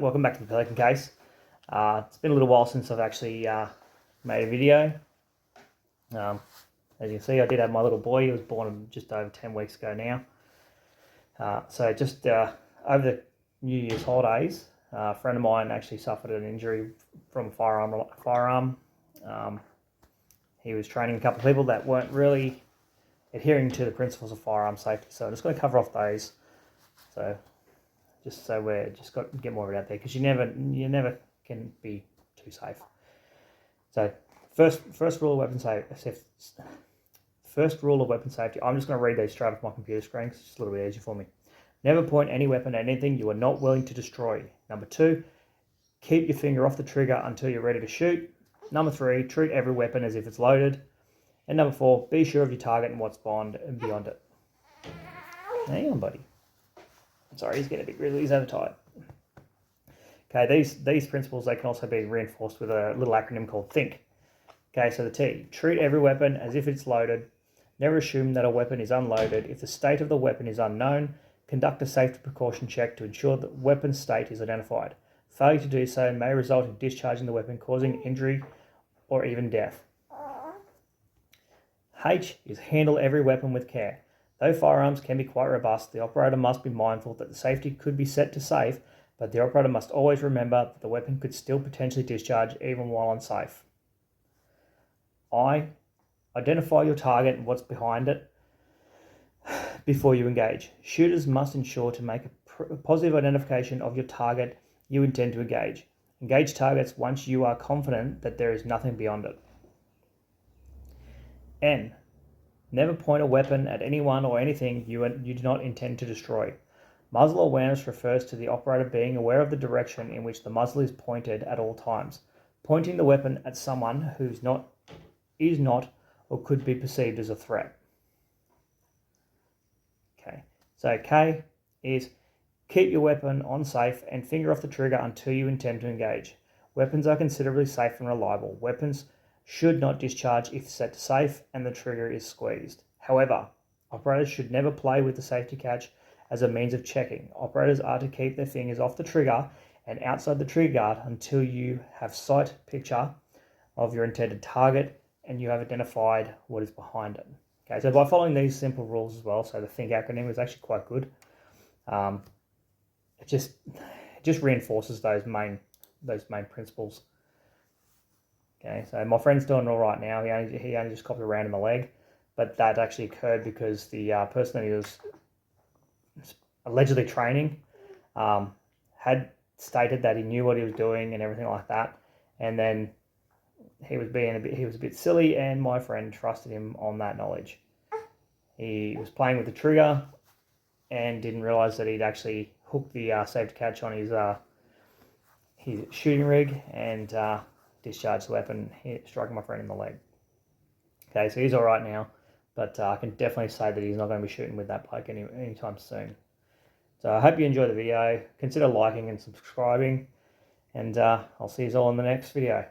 welcome back to the Pelican case. It's been a little while since I've actually made a video. As you can see, I did have my little boy. He was born just over 10 weeks ago now. So just over the New Year's holidays, a friend of mine actually suffered an injury from a firearm. He was training a couple of people that weren't really adhering to the principles of firearm safety. So I'm just going to cover off those. So just so we're just got to get more of it out there, because you never can be too safe. So first rule of weapon safety. First rule of weapon safety. I'm just going to read these straight off my computer screen because it's just a little bit easier for me. Never point any weapon at anything you are not willing to destroy. Number 2, keep your finger off the trigger until you're ready to shoot. Number 3, treat every weapon as if it's loaded. And number 4, be sure of your target and what's beyond it. Hang on, buddy. Sorry, he's getting a bit grizzly. He's overtired. Okay, these principles, they can also be reinforced with a little acronym called THINK. Okay, so the T, treat every weapon as if it's loaded. Never assume that a weapon is unloaded. If the state of the weapon is unknown, conduct a safety precaution check to ensure that the weapon state is identified. Failure to do so may result in discharging the weapon, causing injury or even death. H is handle every weapon with care. Though firearms can be quite robust, the operator must be mindful that the safety could be set to safe, but the operator must always remember that the weapon could still potentially discharge even while unsafe. I, identify your target and what's behind it before you engage. Shooters must ensure to make a positive identification of your target you intend to engage. Engage targets once you are confident that there is nothing beyond it. N, never point a weapon at anyone or anything you do not intend to destroy. Muzzle awareness refers to the operator being aware of the direction in which the muzzle is pointed at all times. Pointing the weapon at someone who is not or could be perceived as a threat. Okay, so K is keep your weapon on safe and finger off the trigger until you intend to engage. Weapons are considerably safe and reliable. Weapons should not discharge if set to safe and the trigger is squeezed. However, operators should never play with the safety catch as a means of checking. Operators are to keep their fingers off the trigger and outside the trigger guard until you have sight picture of your intended target and you have identified what is behind it. Okay, so by following these simple rules as well, so the THINK acronym is actually quite good. It just reinforces those main principles. Okay, so my friend's doing all right now. He only just copped a round in the leg, but that actually occurred because the person that he was allegedly training had stated that he knew what he was doing and everything like that, and then he was a bit silly, and my friend trusted him on that knowledge. He was playing with the trigger and didn't realise that he'd actually hooked the safety catch on his shooting rig and discharged the weapon, striking my friend in the leg. Okay, so he's all right now, but I can definitely say that he's not going to be shooting with that bloke anytime soon. So I hope you enjoyed the video. Consider liking and subscribing, and I'll see you all in the next video.